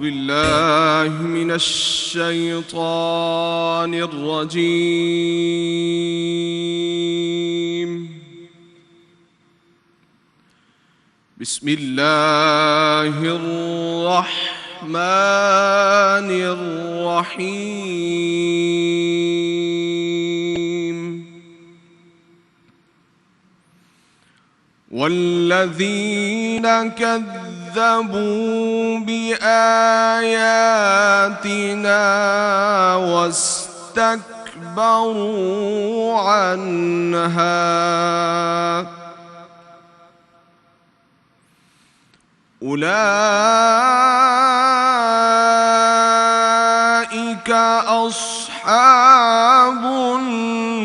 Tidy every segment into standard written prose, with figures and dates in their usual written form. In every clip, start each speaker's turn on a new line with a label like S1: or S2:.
S1: بالله من الشيطان الرجيم. بسم الله الرحمن الرحيم. والذين كذبوا بآياتنا واستكبروا عنها أولئك أصحاب النار.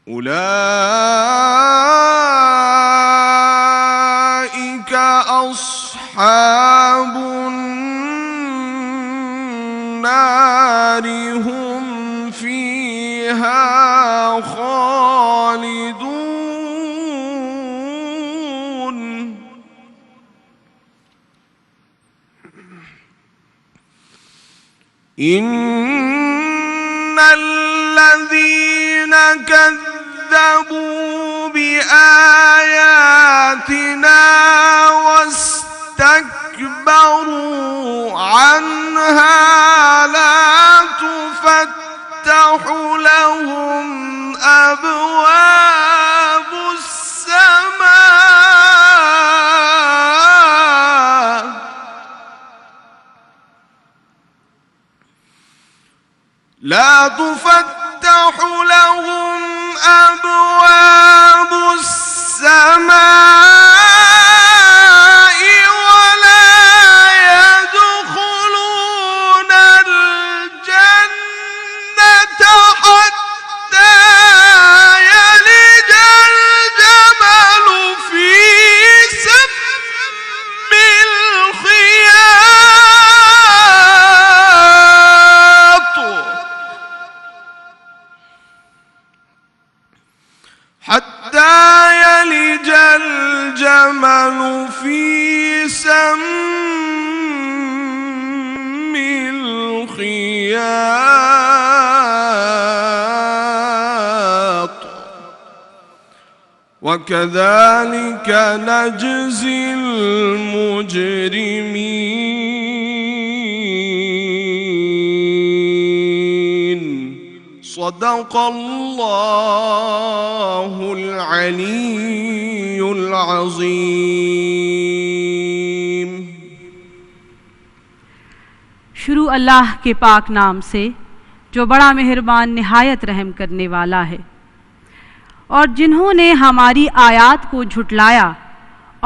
S1: أولئك أصحاب النار هم فيها خالدون. إن الذين كذبوا بآياتنا واستكبروا عنها لا تفتح لهم أبواب السماء لا تفتح لهم أبواب السماء ولا يدخلون الجنة حتى يلج الجمل في سم الخياط حتى يلج الجمل في سم الخياط وكذلك نجزي المجرمين. صدق الله العلي العظیم.
S2: شروع اللہ کے پاک نام سے جو بڑا مہربان نہایت رحم کرنے والا ہے. اور جنہوں نے ہماری آیات کو جھٹلایا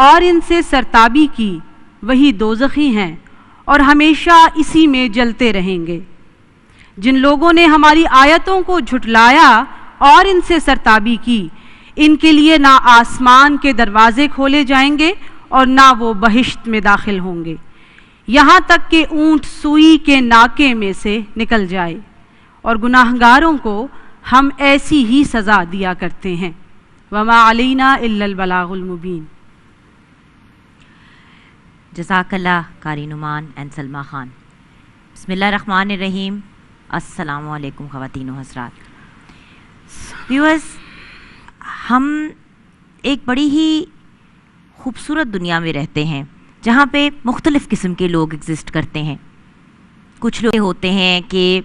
S2: اور ان سے سرتابی کی وہی دوزخی ہیں اور ہمیشہ اسی میں جلتے رہیں گے. جن لوگوں نے ہماری آیتوں کو جھٹلایا اور ان سے سرتابی کی ان کے لیے نہ آسمان کے دروازے کھولے جائیں گے اور نہ وہ بہشت میں داخل ہوں گے یہاں تک کہ اونٹ سوئی کے ناکے میں سے نکل جائے. اور گناہگاروں کو ہم ایسی ہی سزا دیا کرتے ہیں. وما علینا الا البلاغ المبین.
S3: جزاک اللہ قاری نعمان اینڈ سلمہ خان. بسم اللہ الرحمن الرحیم. السلام علیکم خواتین و حضرات. ویورز، ہم ایک بڑی ہی خوبصورت دنیا میں رہتے ہیں جہاں پہ مختلف قسم کے لوگ ایگزسٹ کرتے ہیں. کچھ لوگ ہوتے ہیں کہ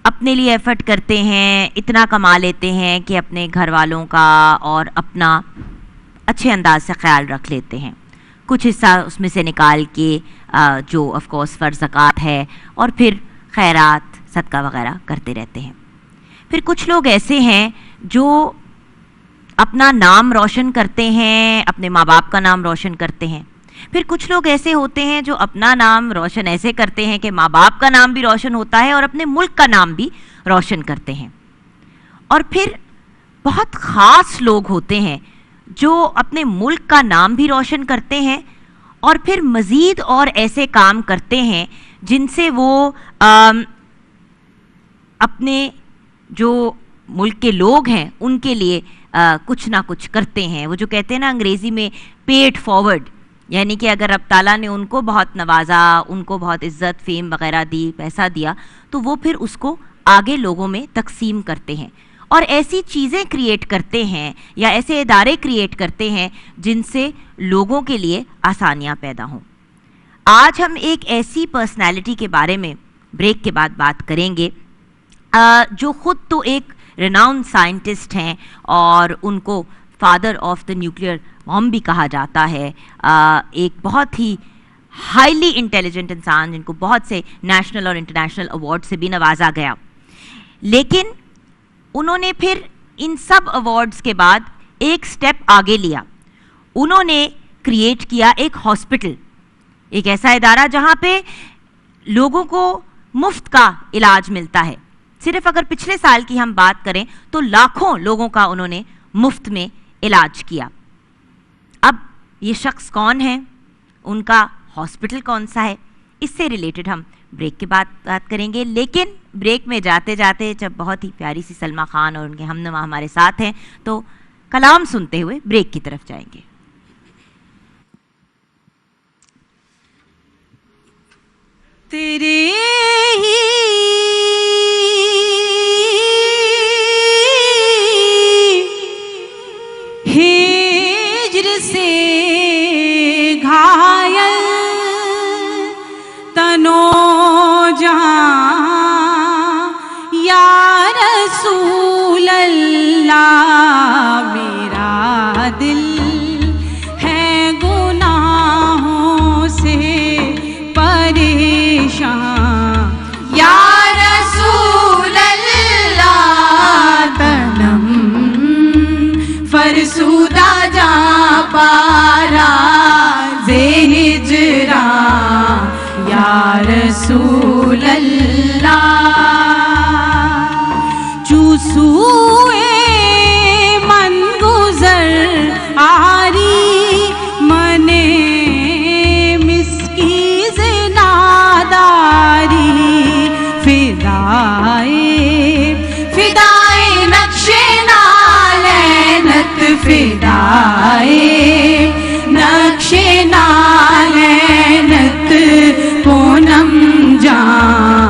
S3: اپنے لیے ایفرٹ کرتے ہیں، اتنا کما لیتے ہیں کہ اپنے گھر والوں کا اور اپنا اچھے انداز سے خیال رکھ لیتے ہیں. کچھ حصہ اس میں سے نکال کے جو آف کورس فرض زکوٰۃ ہے اور پھر خیرات صدقہ وغیرہ کرتے رہتے ہیں. پھر کچھ لوگ ایسے ہیں جو اپنا نام روشن کرتے ہیں، اپنے ماں باپ کا نام روشن کرتے ہیں. پھر کچھ لوگ ایسے ہوتے ہیں جو اپنا نام روشن ایسے کرتے ہیں کہ ماں باپ کا نام بھی روشن ہوتا ہے اور اپنے ملک کا نام بھی روشن کرتے ہیں. اور پھر بہت خاص لوگ ہوتے ہیں جو اپنے ملک کا نام بھی روشن کرتے ہیں اور پھر مزید اور ایسے کام کرتے ہیں جن سے وہ اپنے جو ملک کے لوگ ہیں ان کے لیے کچھ نہ کچھ کرتے ہیں. وہ جو کہتے ہیں نا انگریزی میں پیٹ فارورڈ, یعنی کہ اگر رب تعالیٰ نے ان کو بہت نوازا, ان کو بہت عزت فیم وغیرہ دی, پیسہ دیا, تو وہ پھر اس کو آگے لوگوں میں تقسیم کرتے ہیں اور ایسی چیزیں کریٹ کرتے ہیں یا ایسے ادارے کریٹ کرتے ہیں جن سے لوگوں کے لیے آسانیاں پیدا ہوں. آج ہم ایک ایسی پرسنالٹی کے بارے میں بریک کے بعد بات کریں گے جو خود تو ایک ریناؤنڈ سائنٹسٹ ہیں اور ان کو فادر آف دا نیوکلیئر بام بھی کہا جاتا ہے. ایک بہت ہی ہائیلی انٹیلیجنٹ انسان جن کو بہت سے نیشنل اور انٹرنیشنل ایوارڈ سے بھی نوازا گیا. لیکن انہوں نے پھر ان سب ایوارڈز کے بعد ایک سٹیپ آگے لیا. انہوں نے کریٹ کیا ایک ہاسپٹل, ایک ایسا ادارہ جہاں پہ لوگوں کو مفت کا علاج ملتا ہے. صرف اگر پچھلے سال کی ہم بات کریں تو لاکھوں لوگوں کا انہوں نے مفت میں علاج کیا. اب یہ شخص کون ہے, ان کا ہاسپٹل کون سا ہے, اس سے ریلیٹڈ ہم بریک کے بعد بات کریں گے. لیکن بریک میں جاتے جاتے جب بہت ہی پیاری سی سلمیٰ خان اور ان کے ہمنوا ہمارے ساتھ ہیں تو کلام سنتے ہوئے بریک کی طرف جائیں گے.
S2: تیرے ہی ہجر سے گھائل تنو جہاں یا رسول اللہ, میرا دل ہے گناہوں سے پریشان, یا رسول اللہ تنم فرسودہ جا پارا زے ہجران, یا رسول اللہ چوسوئے من گزر آری منے مسکیز ناداری, فدائے نقش نالینت, فدائے نقش نالینت پونم جان,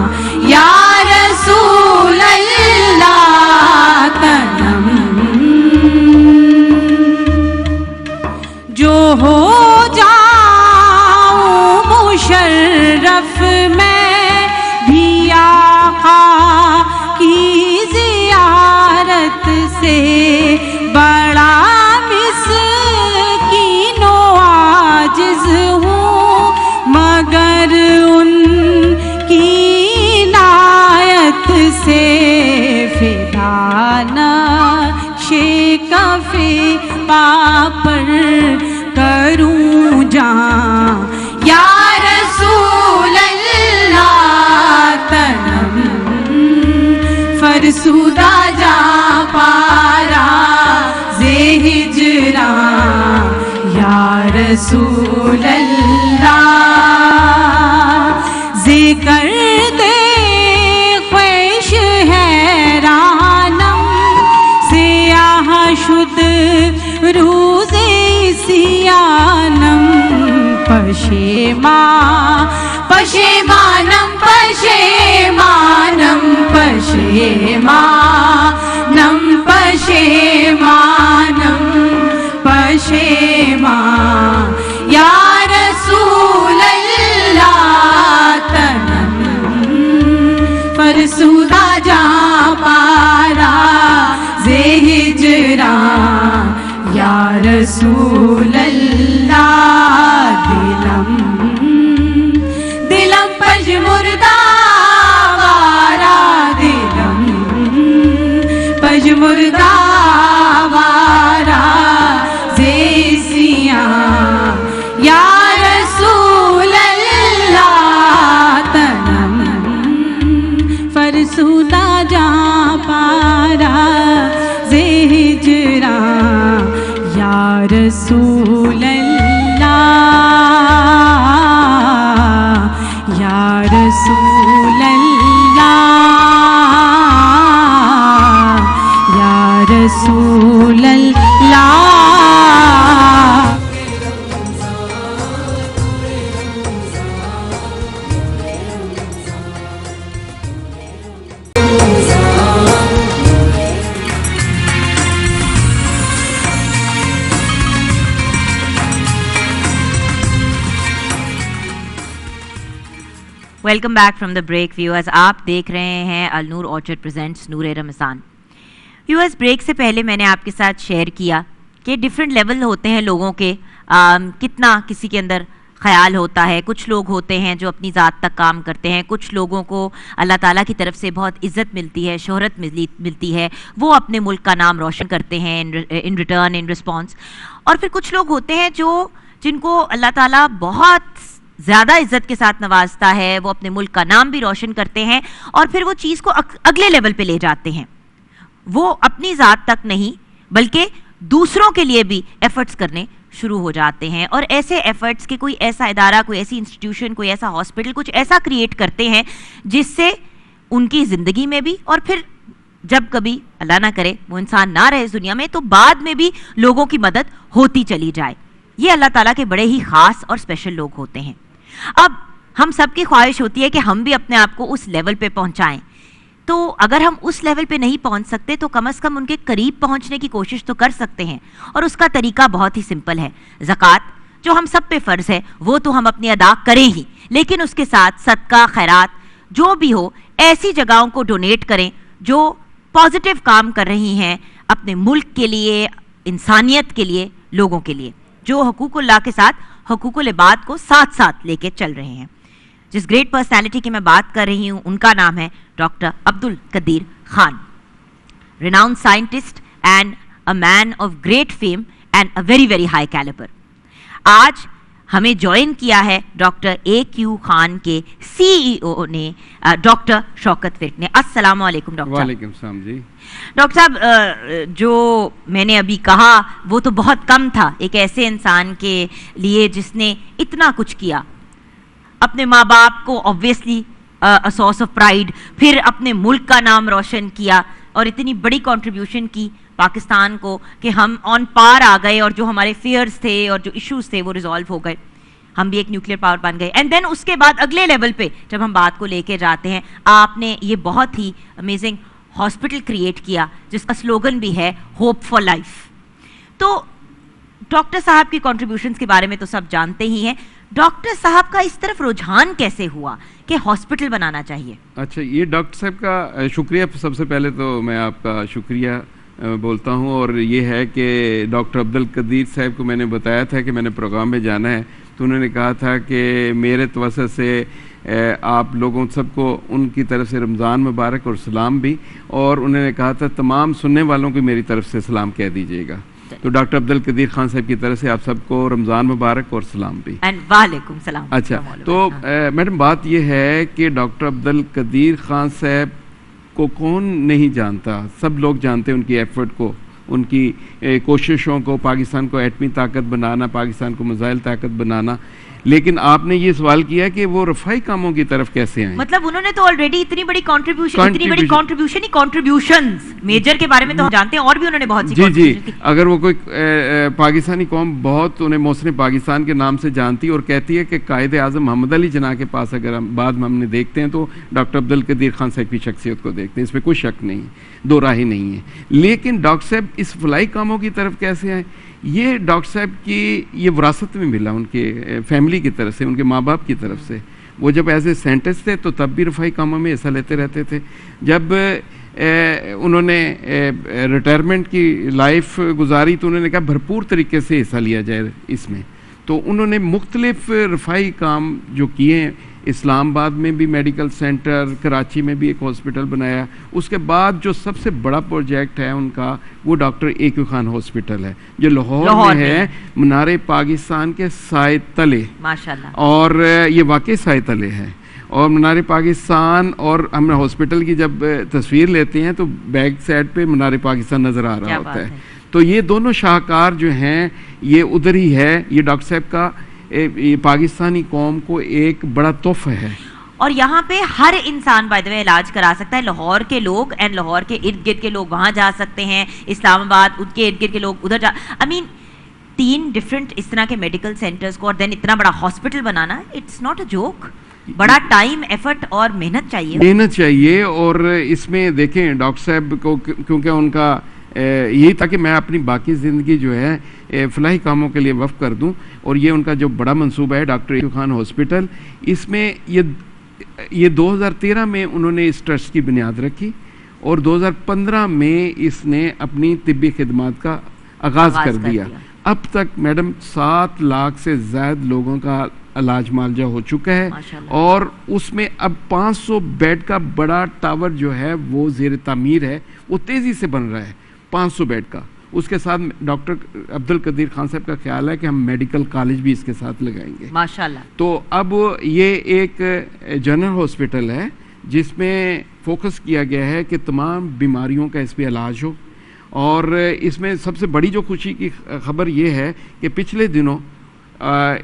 S2: یا رسول اللہ تنم جو ہو جاؤں مشرف میں بھی آقا کی زیارت سے, بڑا مسکین و عاجز ہوں مگر ان کی عنایت سے, فدا نقش کف پا پر کروں جان, یا رسول اللہ تنم فرسودہ جا پارا زے ہجران, یا رسول اللہ ذکر دے خویش حیرانم, سیاہ شد روز سیانم, پشیمانم پشیمانم پشیمانم پشیمانم پشیمان, یا رسول اللہ تنم فرسودہ جا پارا زے ہجران, یا رسول اللہ دلم پج مردہ وارا, دلم پج مردہ وارا زے سیاں, یا رسول اللہ تنم فرسودہ جا پارا زے ہجران, یا رسول اللہ, یا رسول اللہ, یا رسول اللہ.
S3: Welcome back from the break viewers. آپ دیکھ رہے ہیں Al Noor orchard presents Noor Ramzan. Viewers, break سے پہلے میں نے آپ کے ساتھ شیئر کیا کہ ڈفرینٹ لیول ہوتے ہیں لوگوں کے, کتنا کسی کے اندر خیال ہوتا ہے. کچھ لوگ ہوتے ہیں جو اپنی ذات تک کام کرتے ہیں, کچھ لوگوں کو اللہ تعالیٰ کی طرف سے بہت عزت ملتی ہے, شہرت ملتی ہے, وہ اپنے ملک کا نام روشن کرتے ہیں ان ریٹرن, ان رسپانس. اور پھر کچھ لوگ ہوتے ہیں جن کو اللہ تعالیٰ بہت زیادہ عزت کے ساتھ نوازتا ہے, وہ اپنے ملک کا نام بھی روشن کرتے ہیں اور پھر وہ چیز کو اگلے لیول پہ لے جاتے ہیں. وہ اپنی ذات تک نہیں بلکہ دوسروں کے لیے بھی ایفرٹس کرنے شروع ہو جاتے ہیں, اور ایسے ایفرٹس کے کوئی ایسا ادارہ, کوئی ایسی انسٹیٹیوشن, کوئی ایسا ہاسپٹل, کچھ ایسا کریٹ کرتے ہیں جس سے ان کی زندگی میں بھی, اور پھر جب کبھی اللہ نہ کرے وہ انسان نہ رہے اس دنیا میں, تو بعد میں بھی لوگوں کی مدد ہوتی چلی جائے. یہ اللہ تعالیٰ کے بڑے ہی خاص اور اسپیشل لوگ ہوتے ہیں. اب ہم سب کی خواہش ہوتی ہے کہ ہم بھی اپنے آپ کو اس لیول پہ پہنچائیں. تو اگر ہم اس لیول پہ نہیں پہنچ سکتے تو کم از کم ان کے قریب پہنچنے کی کوشش تو کر سکتے ہیں, اور اس کا طریقہ بہت ہی سمپل ہے. زکوٰۃ جو ہم سب پہ فرض ہے وہ تو ہم اپنی ادا کریں ہی, لیکن اس کے ساتھ صدقہ, خیرات جو بھی ہو, ایسی جگہوں کو ڈونیٹ کریں جو پازیٹیو کام کر رہی ہیں اپنے ملک کے لیے, انسانیت کے لیے, لوگوں کے لیے, جو حقوق اللہ کے ساتھ حقوق العباد کو ساتھ ساتھ لے کے چل رہے ہیں. جس گریٹ پرسنالٹی کی میں بات کر رہی ہوں ان کا نام ہے doctor Abdul القدیر Khan, renowned scientist and a man of great fame and a very very high caliber. آج ہمیں جوائن کیا ہے ڈاکٹر اے کیو خان کے سی ای او نے, ڈاکٹر شوکت ورک نے. السلام علیکم ڈاکٹر.
S4: وعلیکم السلام. جی
S3: ڈاکٹر صاحب, جو میں نے ابھی کہا وہ تو بہت کم تھا ایک ایسے انسان کے لیے جس نے اتنا کچھ کیا, اپنے ماں باپ کو obviously a source of pride, پھر اپنے ملک کا نام روشن کیا, اور اتنی بڑی کنٹریبیوشن کی پاکستان کو کہ ہم آن پار آ گئے, اور جو ہمارے فیئرز تھے اور جو ایشوز تھے وہ ریزالو ہو گئے, ہم بھی ایک نیوکلیئر پاور بن گئے. اینڈ دین اس کے بعد اگلے لیول پہ جب ہم بات کو لے کے جاتے ہیں, آپ نے یہ بہت ہی امیزنگ ہاسپٹل کریٹ کیا جس کا سلوگن بھی ہے ہوپ فار لائف. تو ڈاکٹر صاحب کی کنٹریبیوشنز کے بارے میں تو سب جانتے ہی ہیں. ڈاکٹر صاحب کا اس طرف رجحان کیسے ہوا کہ ہاسپٹل بنانا چاہیے؟
S4: اچھا, یہ ڈاکٹر صاحب کا شکریہ. سب سے پہلے تو میں آپ کا شکریہ بولتا ہوں, اور یہ ہے کہ ڈاکٹر عبد القدیر صاحب کو میں نے بتایا تھا کہ میں نے پروگرام میں جانا ہے, تو انہوں نے کہا تھا کہ میرے توسط سے آپ لوگوں سب کو ان کی طرف سے رمضان مبارک اور سلام بھی, اور انہوں نے کہا تھا تمام سننے والوں کو میری طرف سے سلام کہہ دیجیے گا. تو ڈاکٹر عبد القدیر خان صاحب کی طرف سے آپ سب کو رمضان مبارک اور سلام بھی.
S3: وعلیکم السلام.
S4: اچھا, تو میڈم بات یہ ہے کہ ڈاکٹر عبد القدیر خان صاحب کو کون نہیں جانتا, سب لوگ جانتے ہیں ان کی ایفرٹ کو, ان کی کوششوں کو, پاکستان کو ایٹمی طاقت بنانا, پاکستان کو میزائل طاقت بنانا. لیکن آپ نے یہ سوال کیا کہ وہ رفائی کاموں کی طرف کیسے آئیں.
S3: مطلب انہوں نے تو آلریڈی اتنی بڑی کنٹریبیوشن میجر کے بارے میں تو ہم جانتے ہیں, اور بھی انہوں نے بہت سی.
S4: جی, اگر وہ کوئی پاکستانی قوم بہت انہیں محسن پاکستان کے نام سے جانتی اور کہتی ہے کہ قائد اعظم محمد علی جناح کے پاس اگر ہم بعد میں ہم نے دیکھتے ہیں تو ڈاکٹر عبد القدیر خان صاحب کی شخصیت کو دیکھتے ہیں, اس میں کوئی شک نہیں, دو راہ ہی نہیں ہے. لیکن ڈاکٹر صاحب اس فلائی کاموں کی طرف کیسے آئے, یہ ڈاکٹر صاحب کی یہ وراثت میں ملا, ان کے فیملی کی طرف سے, ان کے ماں باپ کی طرف سے. وہ جب ایز اے سائنٹسٹ تھے تو تب بھی رفائی کاموں میں حصہ لیتے رہتے تھے. جب انہوں نے ریٹائرمنٹ کی لائف گزاری تو انہوں نے کہا بھرپور طریقے سے حصہ لیا جائے اس میں. تو انہوں نے مختلف رفائی کام جو کیے ہیں, اسلام آباد میں بھی میڈیکل سینٹر, کراچی میں بھی ایک ہاسپٹل بنایا. اس کے بعد جو سب سے بڑا پروجیکٹ ہے ان کا وہ doctor A Q Khan hospital ہے جو لاہور میں ہے, منار پاکستان کے سائے تلے. ماشاءاللہ. اور یہ واقعی سائے تلے ہے, اور منار پاکستان, اور ہم ہاسپٹل کی جب تصویر لیتے ہیں تو بیک سائڈ پہ منار پاکستان نظر آ رہا ہوتا ہے. تو یہ دونوں شاہکار جو ہیں یہ ادھر ہی ہے. یہ ڈاکٹر صاحب کا پاکستانی قوم کو ایک بڑا تحفہ ہے.
S3: اور یہاں پہ ہر انسان بائی دا وے علاج کرا سکتا ہے. لاہور کے لوگ اینڈ لاہور کے ارد گرد کے لوگ وہاں جا سکتے ہیں, اسلام آباد ان کے ارد گرد کے لوگ ادھر جا, آئی مین 3 ڈفرینٹ اس طرح کے میڈیکل سینٹرز کو اور دین اتنا بڑا ہاسپٹل بنانا, اٹس ناٹ اے جوک. بڑا ٹائم ایفرٹ اور محنت چاہیے.
S4: اور اس میں دیکھیں ڈاکٹر صاحب کو کیونکہ ان کا یہی تھا کہ میں اپنی باقی زندگی جو ہے فلاحی کاموں کے لیے وقف کر دوں, اور یہ ان کا جو بڑا منصوبہ ہے ڈاکٹر ایوب خان ہاسپٹل, اس میں یہ 2013 میں انہوں نے اس ٹرسٹ کی بنیاد رکھی اور 2015 میں اس نے اپنی طبی خدمات کا آغاز کر دیا. اب تک میڈم 7 لاکھ سے زائد لوگوں کا علاج معالجہ ہو چکا ہے, اور اس میں اب 500 بیڈ کا بڑا ٹاور جو ہے وہ زیر تعمیر ہے, وہ تیزی سے بن رہا ہے 500 بیڈ کا. اس کے ساتھ ڈاکٹر عبد القدیر خان صاحب کا خیال ہے کہ ہم میڈیکل کالج بھی اس کے ساتھ لگائیں گے
S3: ماشاءاللہ.
S4: تو اب یہ ایک جنرل ہاسپٹل ہے جس میں فوکس کیا گیا ہے کہ تمام بیماریوں کا اس پہ علاج ہو. اور اس میں سب سے بڑی جو خوشی کی خبر یہ ہے کہ پچھلے دنوں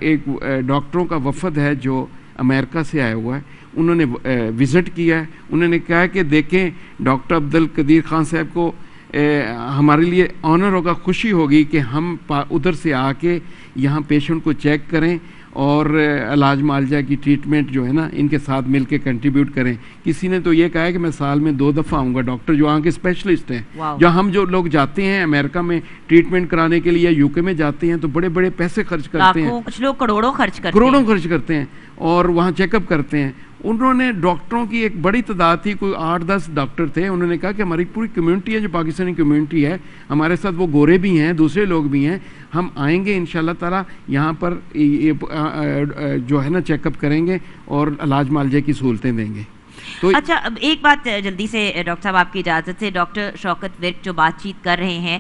S4: ایک ڈاکٹروں کا وفد ہے جو امریکہ سے آیا ہوا ہے, انہوں نے وزٹ کیا ہے. انہوں نے کہا کہ دیکھیں ڈاکٹر عبد القدیر خان صاحب کو ہمارے لیے آنر ہوگا, خوشی ہوگی کہ ہم ادھر سے آ کے یہاں پیشنٹ کو چیک کریں اور علاج معالجہ کی ٹریٹمنٹ جو ہے نا ان کے ساتھ مل کے کنٹریبیوٹ کریں. کسی نے تو یہ کہا ہے کہ میں سال میں 2 دفعہ آؤں گا. ڈاکٹر جو وہاں کے اسپیشلسٹ ہیں, جہاں ہم جو لوگ جاتے ہیں امریکہ میں ٹریٹمنٹ کرانے کے لیے یا UK میں جاتے ہیں تو بڑے بڑے پیسے خرچ کرتے ہیں,
S3: کچھ لوگ کروڑوں خرچ
S4: کرتے ہیں اور وہاں چیک اپ کرتے ہیں. انہوں نے ڈاکٹروں کی ایک بڑی تعداد تھی, کوئی 8-10 ڈاکٹر تھے. انہوں نے کہا کہ ہماری پوری کمیونٹی ہے جو پاکستانی کمیونٹی ہے, ہمارے ساتھ وہ گورے بھی ہیں, دوسرے لوگ بھی ہیں, ہم آئیں گے انشاءاللہ تعالی یہاں پر جو ہے نا چیک اپ کریں گے اور علاج معالجے کی سہولتیں دیں گے.
S3: اچھا, اب ایک بات جلدی سے ڈاکٹر صاحب آپ کی اجازت سے, ڈاکٹر شوکت ورک جو بات چیت کر رہے ہیں,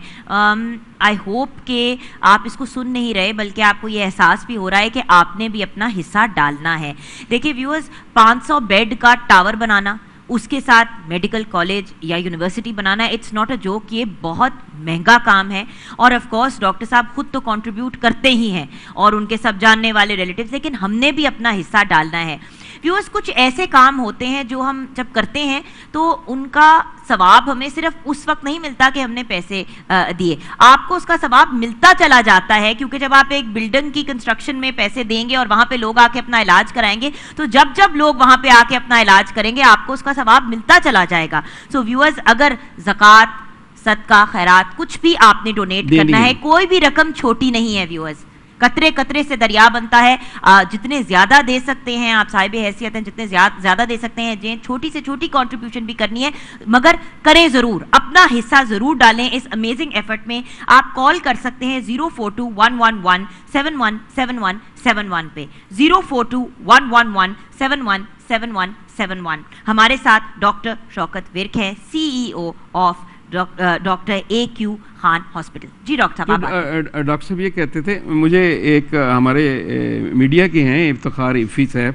S3: آئی ہوپ کہ آپ اس کو سن نہیں رہے بلکہ آپ کو یہ احساس بھی ہو رہا ہے کہ آپ نے بھی اپنا حصہ ڈالنا ہے. دیکھیے ویورز, 500 بیڈ کا ٹاور بنانا, اس کے ساتھ میڈیکل کالج یا یونیورسٹی بنانا, اٹس ناٹ اے جوک, یہ بہت مہنگا کام ہے. اور آف کورس ڈاکٹر صاحب خود تو کنٹریبیوٹ کرتے ہی ہیں اور ان کے سب جاننے والے ریلیٹیوز, لیکن ہم نے بھی اپنا حصہ ڈالنا ہے. ویورز, کچھ ایسے کام ہوتے ہیں جو ہم جب کرتے ہیں تو ان کا ثواب ہمیں صرف اس وقت نہیں ملتا کہ ہم نے پیسے دیے, آپ کو اس کا ثواب ملتا چلا جاتا ہے, کیونکہ جب آپ ایک بلڈنگ کی کنسٹرکشن میں پیسے دیں گے اور وہاں پہ لوگ آ کے اپنا علاج کرائیں گے, تو جب لوگ وہاں پہ آ کے اپنا علاج کریں گے آپ کو اس کا ثواب ملتا چلا جائے گا. سو ویورز, اگر زکوٰۃ, صدقہ, خیرات کچھ بھی آپ نے ڈونیٹ کرنا ہے, کوئی بھی رقم چھوٹی نہیں ہے ویورز, قطرے قطرے سے دریا بنتا ہے. جتنے زیادہ دے سکتے ہیں, آپ صاحب حیثیت ہیں, جتنے زیادہ دے سکتے ہیں, جن چھوٹی سے چھوٹی کنٹریبیوشن بھی کرنی ہے, مگر کریں ضرور, اپنا حصہ ضرور ڈالیں اس امیزنگ ایفرٹ میں. آپ کال کر سکتے ہیں 042-111-717171 پہ, 042-111-717171. ہمارے ساتھ ڈاکٹر شوکت ورک ہے, CEO of doctor AQ Khan hospital. جی ڈاکٹر صاحب.
S4: ڈاکٹر صاحب یہ کہتے تھے, مجھے ایک ہمارے میڈیا کے ہیں افتخار عفی صاحب,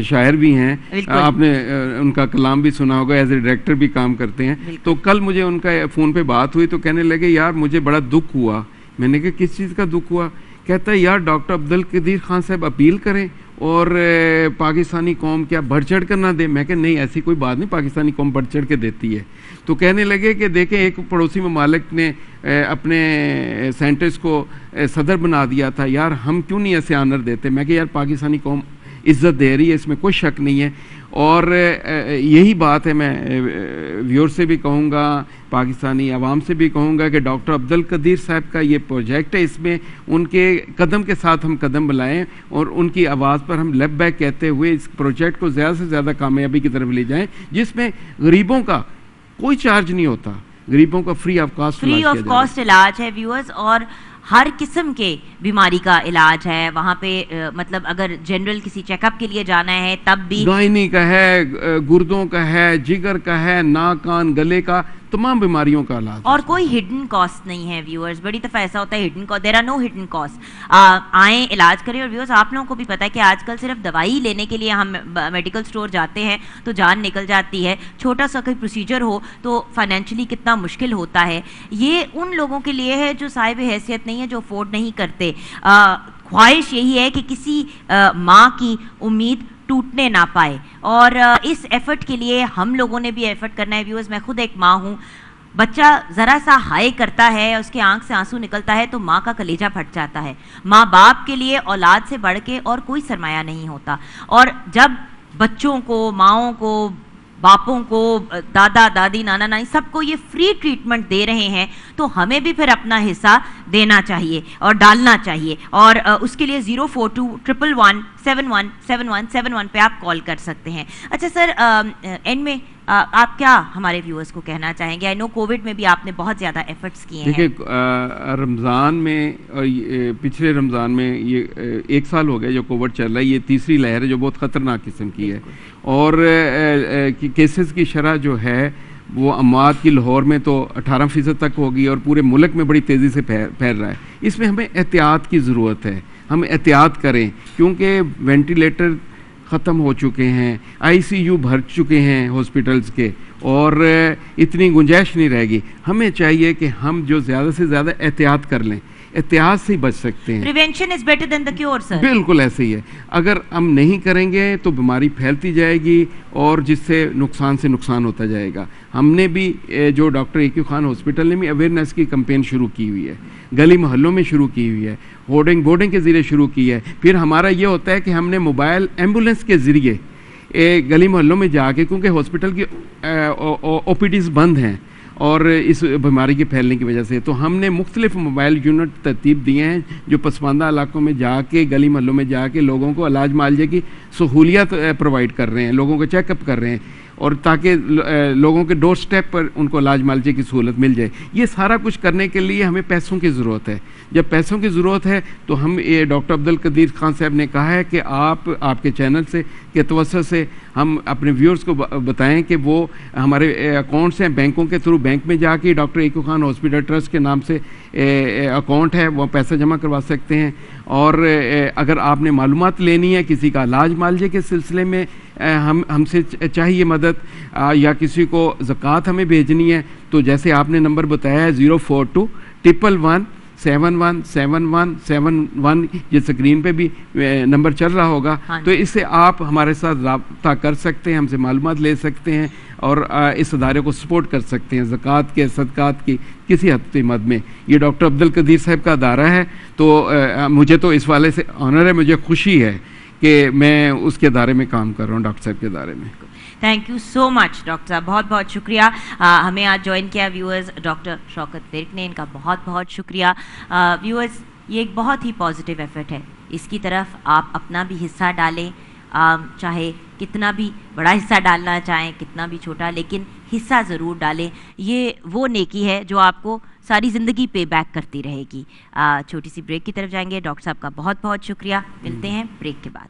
S4: شاعر بھی ہیں, آپ نے ان کا کلام بھی سنا ہوگا, ایز اے ڈائریکٹر بھی کام کرتے ہیں. تو کل مجھے ان کا فون پہ بات ہوئی تو کہنے لگے یار مجھے بڑا دکھ ہوا. میں نے کہا کس چیز کا دکھ ہوا؟ کہتا ہے یار ڈاکٹر عبد القدیر خان صاحب اپیل کریں اور پاکستانی قوم کیا بڑھ چڑھ کر نہ دے. میں کہ نہیں, ایسی کوئی بات نہیں, پاکستانی قوم بڑھ چڑھ کے دیتی ہے. تو کہنے لگے کہ دیکھیں ایک پڑوسی ممالک نے اپنے سینٹرز کو صدر بنا دیا تھا, یار ہم کیوں نہیں ایسے آنر دیتے. میں کہ یار پاکستانی قوم عزت دے رہی ہے, اس میں کوئی شک نہیں ہے. اور یہی بات ہے, میں ویور سے بھی کہوں گا, پاکستانی عوام سے بھی کہوں گا کہ ڈاکٹر عبد القدیر صاحب کا یہ پروجیکٹ ہے, اس میں ان کے قدم کے ساتھ ہم قدم ملائیں اور ان کی آواز پر ہم لیپ بیک کہتے ہوئے اس پروجیکٹ کو زیادہ سے زیادہ کامیابی کی طرف لے جائیں, جس میں غریبوں کا کوئی چارج نہیں ہوتا, غریبوں کا فری آف کاسٹ
S3: علاج ہے ویورز, اور ہر قسم کے بیماری کا علاج ہے وہاں پہ. مطلب اگر جنرل کسی چیک اپ کے لیے جانا ہے تب بھی,
S4: گائنی کا ہے, گردوں کا ہے, جگر کا ہے, ناک کان گلے کا, تمام بیماریوں کا علاج.
S3: اور کوئی ہڈن کاسٹ نہیں ہے ویورز. بڑی دفعہ ایسا ہوتا ہے hidden cost, there are no hidden cost. آئیں علاج کریں. اور ویورز آپ لوگوں کو بھی پتہ ہے کہ آج کل صرف دوائی لینے کے لیے ہم میڈیکل سٹور جاتے ہیں تو جان نکل جاتی ہے. چھوٹا سا کوئی پروسیجر ہو تو فائنینشلی کتنا مشکل ہوتا ہے. یہ ان لوگوں کے لیے ہے جو صاحب حیثیت نہیں ہے, جو افورڈ نہیں کرتے. خواہش یہی ہے کہ کسی ماں کی امید ٹوٹنے نہ پائے. اور اس ایفرٹ کے لیے ہم لوگوں نے بھی ایفرٹ کرنا ہے. ویورز، میں خود ایک ماں ہوں. بچہ ذرا سا ہائی کرتا ہے، اس کے آنکھ سے آنسو نکلتا ہے تو ماں کا کلیجہ پھٹ جاتا ہے. ماں باپ کے لیے اولاد سے بڑھ کے اور کوئی سرمایہ نہیں ہوتا. اور جب بچوں کو، ماؤں کو، باپوں کو، دادا دادی، نانا نانی سب کو یہ فری ٹریٹمنٹ دے رہے ہیں تو ہمیں بھی پھر اپنا حصہ دینا چاہیے اور ڈالنا چاہیے. اور اس کے لیے 04211717171 پہ آپ کال کر سکتے ہیں. اچھا سر، اینڈ میں آپ کیا ہمارے ویورز کو کہنا چاہیں گے؟ آئی نو کووڈ میں بھی آپ نے بہت زیادہ ایفرٹس کیے ہیں.
S4: دیکھیے، رمضان میں اور پچھلے رمضان میں یہ 1 سال ہو گیا جو کووڈ چل رہا ہے. یہ تیسری لہر ہے جو بہت خطرناک قسم کی ہے. اور کیسز کی شرح جو ہے وہ اموات کی لاہور میں تو 18% تک ہوگی اور پورے ملک میں بڑی تیزی سے پھیل رہا ہے. اس میں ہمیں احتیاط کی ضرورت ہے. ہم احتیاط کریں کیونکہ وینٹیلیٹر ختم ہو چکے ہیں، آئی سی یو بھر چکے ہیں ہاسپٹلز کے، اور اتنی گنجائش نہیں رہے گی. ہمیں چاہیے کہ ہم جو زیادہ سے زیادہ احتیاط کر لیں. احتیاط سے ہی بچ سکتے ہیں.
S3: Prevention is better than the cure sir.
S4: بالکل ایسے ہی ہے. اگر ہم نہیں کریں گے تو بیماری پھیلتی جائے گی اور جس سے نقصان ہوتا جائے گا. ہم نے بھی جو ڈاکٹر ایکیو خان ہاسپٹل نے بھی اویئرنیس کی کمپین شروع کی ہوئی ہے، گلی محلوں میں شروع کی ہوئی ہے، بورڈنگ کے ذریعے شروع کی ہے. پھر ہمارا یہ ہوتا ہے کہ ہم نے موبائل ایمبولینس کے ذریعے گلی محلوں میں جا کے، کیونکہ ہاسپٹل کی او پی ڈیز بند ہیں اور اس بیماری کے پھیلنے کی وجہ سے، تو ہم نے مختلف موبائل یونٹ ترتیب دیے ہیں جو پسماندہ علاقوں میں جا کے، گلی محلوں میں جا کے لوگوں کو علاج معالجے کی سہولیات پرووائڈ کر رہے ہیں، لوگوں کو چیک اپ کر رہے ہیں، اور تاکہ لوگوں کے ڈور سٹیپ پر ان کو علاج معالجے کی سہولت مل جائے. یہ سارا کچھ کرنے کے لیے ہمیں پیسوں کی ضرورت ہے. جب پیسوں کی ضرورت ہے تو ہم یہ ڈاکٹر عبدالقدیر خان صاحب نے کہا ہے کہ آپ کے چینل سے کے توسط سے ہم اپنے ویورز کو بتائیں کہ وہ ہمارے اکاؤنٹس ہیں بینکوں کے تھرو، بینک میں جا کے doctor EQ Khan hospital trust کے نام سے اکاؤنٹ ہے، وہ پیسہ جمع کروا سکتے ہیں. اور اگر آپ نے معلومات لینی ہے کسی کا علاج معالجے کے سلسلے میں، ہم سے چاہیے مدد، یا کسی کو زکوٰۃ ہمیں بھیجنی ہے، تو جیسے آپ نے نمبر بتایا ہے 04211717171، یہ اسکرین پہ بھی نمبر چل رہا ہوگا. تو اس سے آپ ہمارے ساتھ رابطہ کر سکتے ہیں، ہم سے معلومات لے سکتے ہیں اور اس ادارے کو سپورٹ کر سکتے ہیں زکوٰۃ کے، صدقات کی کسی حد مد میں. یہ ڈاکٹر عبدالقدیر صاحب کا ادارہ ہے، تو مجھے تو اس والے سے آنر ہے، مجھے خوشی ہے کہ میں اس کے ادارے میں کام کر رہا ہوں، ڈاکٹر صاحب کے ادارے میں.
S3: Thank you so much doctor صاحب، بہت بہت شکریہ. ہمیں آج جوائن کیا ویورز ڈاکٹر شوکت ورک نے، ان کا بہت بہت شکریہ. ویورز، یہ ایک بہت ہی پازیٹیو ایفرٹ ہے، اس کی طرف آپ اپنا بھی حصہ ڈالیں، چاہے کتنا بھی بڑا حصہ ڈالنا چاہیں، کتنا بھی چھوٹا، لیکن حصہ ضرور ڈالیں. یہ وہ نیکی ہے جو آپ کو ساری زندگی پے بیک کرتی رہے گی. چھوٹی سی بریک کی طرف جائیں گے. ڈاکٹر صاحب کا بہت بہت شکریہ. ملتے ہیں بریک کے بعد.